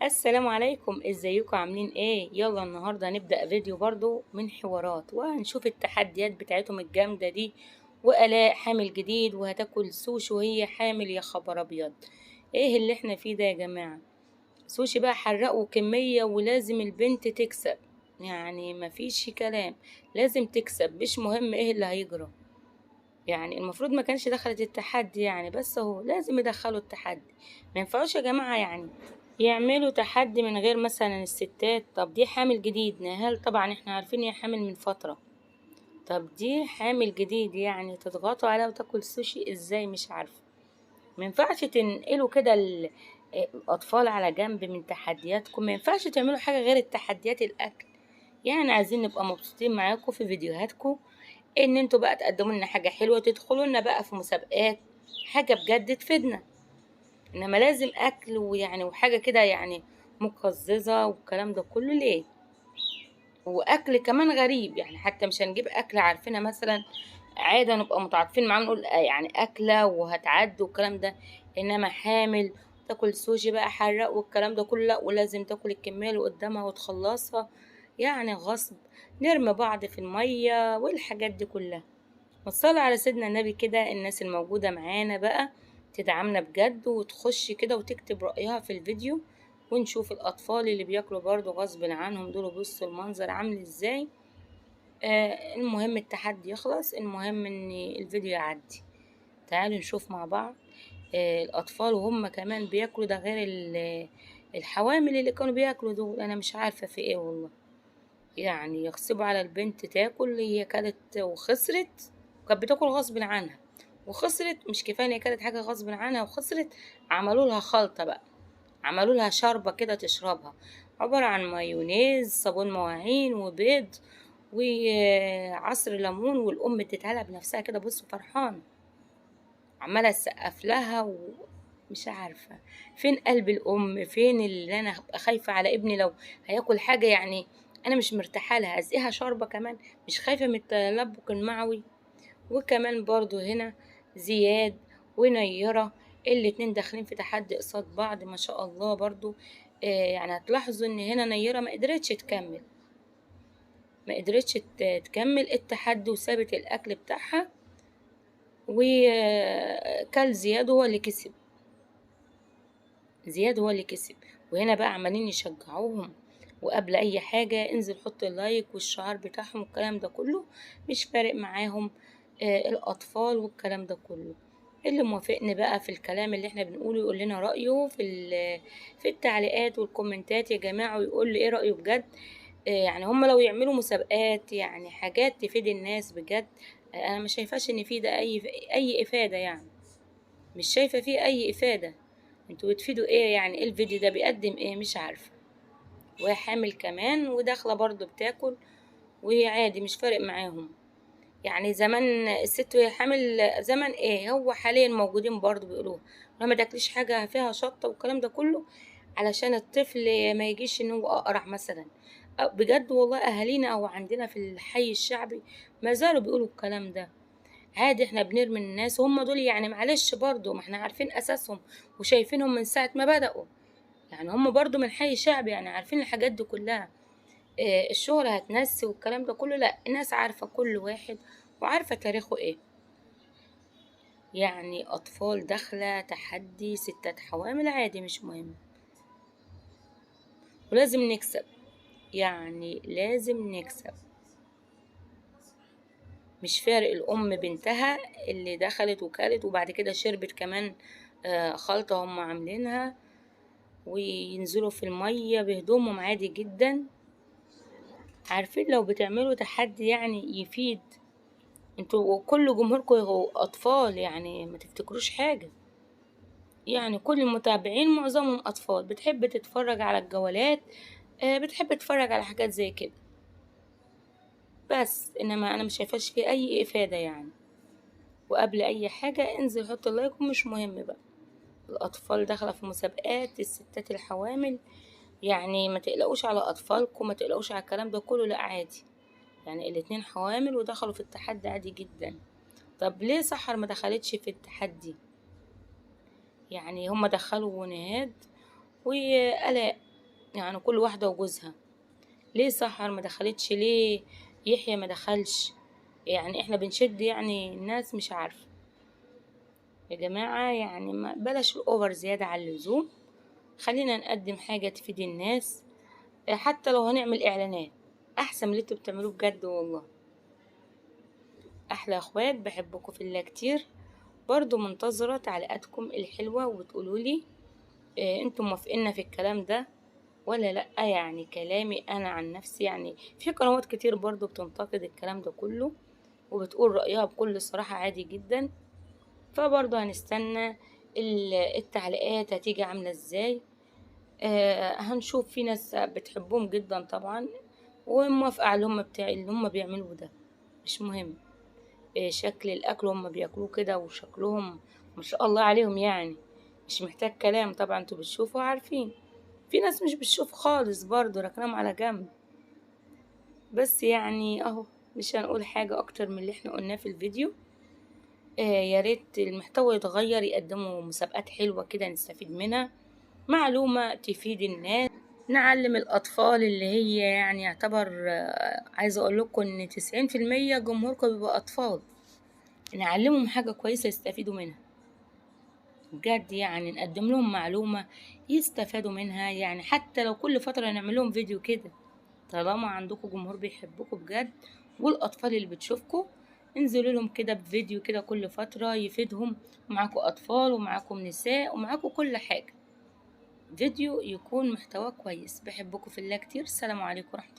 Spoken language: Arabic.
السلام عليكم، ازيكم عاملين ايه؟ يلا النهارده هنبدأ فيديو برضو من حوارات وهنشوف التحديات بتاعتهم الجامدة دي. وآلاء حامل جديد وهتاكل سوشي وهي حامل، يا خبر ابيض. ايه اللي احنا فيه ده يا جماعة؟ سوشي بقى حرقوا كمية ولازم البنت تكسب، يعني مفيش كلام، لازم تكسب مش مهم ايه اللي هيجرى. يعني المفروض ما كانش دخلت التحدي يعني، بس هو لازم يدخلوا التحدي. ما ينفعوش يا جماعة يعني يعملوا تحدي من غير مثلا الستات. طب دي حامل جديد، نهال طبعا احنا عارفين هي حامل من فترة. طب دي حامل جديد يعني تضغطوا عليها وتاكل سوشي ازاي؟ مش عارفة. ما ينفعش تنقلوا كده الأطفال على جنب من تحدياتكم، ما ينفعش تعملوا حاجة غير التحديات الأكل. يعني عايزين نبقى مبسوطين معاكم في فيديوهاتكم، ان انتوا بقى تقدموا لنا حاجة حلوة، تدخلوا لنا بقى في مسابقات، حاجة بجد تفيدنا. انما لازم اكل ويعني وحاجة كده يعني مقززة والكلام ده كله ليه؟ واكل كمان غريب يعني، حتى مش هنجيب اكل عارفينها مثلا عادة نبقى متعاطفين معاه نقول يعني اكلة وهتعدي والكلام ده. انما حامل تاكل سوشي بقى حرق والكلام ده كله لا، ولازم تاكل الكمية اللي قدامها وتخلصها، يعني غصب. نرمي بعض في المية والحاجات دي كلها. وصلي على سيدنا النبي كده، الناس الموجودة معانا بقى تدعمنا بجد وتخش كده وتكتب رأيها في الفيديو، ونشوف الأطفال اللي بياكلوا برضو غصب عنهم دول. بصوا المنظر عامل ازاي. المهم التحدي يخلص، المهم ان الفيديو يعدي. تعالوا نشوف مع بعض. الأطفال وهم كمان بياكلوا، ده غير الحوامل اللي كانوا بياكلوا دول. أنا مش عارفة في ايه والله. يعني يغصبوا على البنت تاكل، هي كانت وخسرت، وكانت بتاكل غصب عنها وخسرت. مش كفايه ان هي كانت حاجه غصب عنها وخسرت، عملوا لها خلطه بقى، عملوا لها شوربه كده تشربها، عباره عن مايونيز، صابون مواعين، وبيض، وعصر ليمون. والام اديتها لها بنفسها كده، بصوا فرحانه عماله تسقف لها مش عارفه فين قلب الام، فين اللي انا هبقى خايفه على ابني لو هياكل حاجه يعني انا مش مرتاحه لها، ازقيها شوربه كمان، مش خايفه من التلبك المعوي. وكمان برضو هنا زياد ونيرة، الاتنين داخلين في تحدي قصاد بعض ما شاء الله برضو. يعني هتلاحظوا ان هنا نيرة ما قدرتش تكمل، ما قدرتش تكمل التحدي وسابت الاكل بتاعها، وكل زياد هو اللي كسب، زياد هو اللي كسب. وهنا بقى عمالين يشجعوهم، وقبل اي حاجة انزل حط اللايك والشعار بتاعهم والكلام ده كله، مش فارق معاهم الاطفال والكلام ده كله. اللي موافقني بقى في الكلام اللي احنا بنقوله يقول لنا رأيه في التعليقات والكومنتات يا جماعة، ويقول لي ايه رأيه بجد. يعني هم لو يعملوا مسابقات يعني حاجات تفيد الناس بجد، انا مش شايفاش ان في ده اي افادة يعني، مش شايفة فيه اي افادة. انتوا بتفيدوا ايه يعني؟ ايه الفيديو ده بيقدم ايه؟ مش عارفة. وهي حامل كمان وداخلة برضو بتاكل، وهي عادي مش فارق معاهم. يعني زمان الست وهي حامل، زمان ايه هو حاليا موجودين برضو بيقولوها لو ما تاكليش حاجة فيها شطة والكلام ده كله، علشان الطفل ما يجيش ان هو اقرع مثلا. بجد والله اهالينا او عندنا في الحي الشعبي ما زالوا بيقولوا الكلام ده. عادي احنا بنرمي الناس، وهم دول يعني معلش برضو ما احنا عارفين اساسهم وشايفينهم من ساعة ما بدأوا. يعني هم برضو من حي شعبي يعني عارفين الحاجات دي كلها. الشهرة هتنسي والكلام ده كله لا، الناس عارفة كل واحد وعارفة تاريخه ايه. يعني أطفال داخلة تحدي ستات حوامل عادي مش مهم، ولازم نكسب، يعني لازم نكسب. مش فارق الأم بنتها اللي دخلت وكلت وبعد كده شربت كمان خلطة هم عاملينها، وينزلوا في المية بهدومهم عادي جدا. عارفين لو بتعملوا تحدي يعني يفيد، انتوا كل جمهوركم هو أطفال يعني ما تفتكروش حاجة. يعني كل المتابعين معظمهم أطفال بتحب تتفرج على الجولات، بتحب تتفرج على حاجات زي كده. بس إنما أنا مش شايفاش فيه أي إفادة يعني. وقبل أي حاجة انزل حط اللايك ومش مهم بقى. الأطفال داخلة في مسابقات الستات الحوامل، يعني ما تقلقوش على أطفالكم، ما تقلقوش على الكلام ده كله، لا عادي. يعني الاتنين حوامل ودخلوا في التحدي عادي جدا. طب ليه سحر ما دخلتش في التحدي؟ يعني هما دخلوا نهاد وآلاء، يعني كل واحدة وجوزها. ليه سحر ما دخلتش؟ ليه يحيى ما دخلش؟ يعني احنا بنشد يعني الناس، مش عارفة يا جماعة. يعني ما بلاش الأوفر زيادة عن اللزوم، خلينا نقدم حاجة تفيد الناس. حتى لو هنعمل إعلانات أحسن من اللي انتوا بتعملوه بجد والله. أحلى أخوات، بحبكم في الله كتير. برضو منتظرة تعليقاتكم الحلوة وبتقولولي انتم موافقيننا في الكلام ده ولا لأ. يعني كلامي أنا عن نفسي، يعني في قنوات كتير برضو بتنتقد الكلام ده كله وبتقول رأيها بكل صراحة عادي جدا. فبرضو هنستنى التعليقات هتيجي عاملة ازاي. هنشوف. في ناس بتحبهم جدا طبعا وموافقة على اللي هم بيعملوه ده، مش مهم. شكل الأكل هم بياكلوه كده وشكلهم ما شاء الله عليهم، يعني مش محتاج كلام طبعا، انتوا بتشوفوا عارفين. في ناس مش بتشوف خالص برضو ركنهم على جنب. بس يعني اهو، مش هنقول حاجة اكتر من اللي احنا قلناه في الفيديو. يا ريت المحتوى يتغير، يقدموا مسابقات حلوة كده نستفيد منها، معلومة تفيد الناس، نعلم الأطفال اللي هي يعني يعتبر عايزة أقول لكم إن 90% جمهوركم بيبقى أطفال. نعلمهم حاجة كويسة يستفيدوا منها بجد، يعني نقدم لهم معلومة يستفادوا منها. يعني حتى لو كل فترة نعمل لهم فيديو كده، طالما عندكم جمهور بيحبكم بجد والأطفال اللي بتشوفكم، انزلوا لهم كده بفيديو كده كل فترة يفيدهم. معاكم أطفال ومعاكم نساء ومعاكم كل حاجة، فيديو يكون محتواه كويس. بحبكم في الله كتير. السلام عليكم ورحمة الله.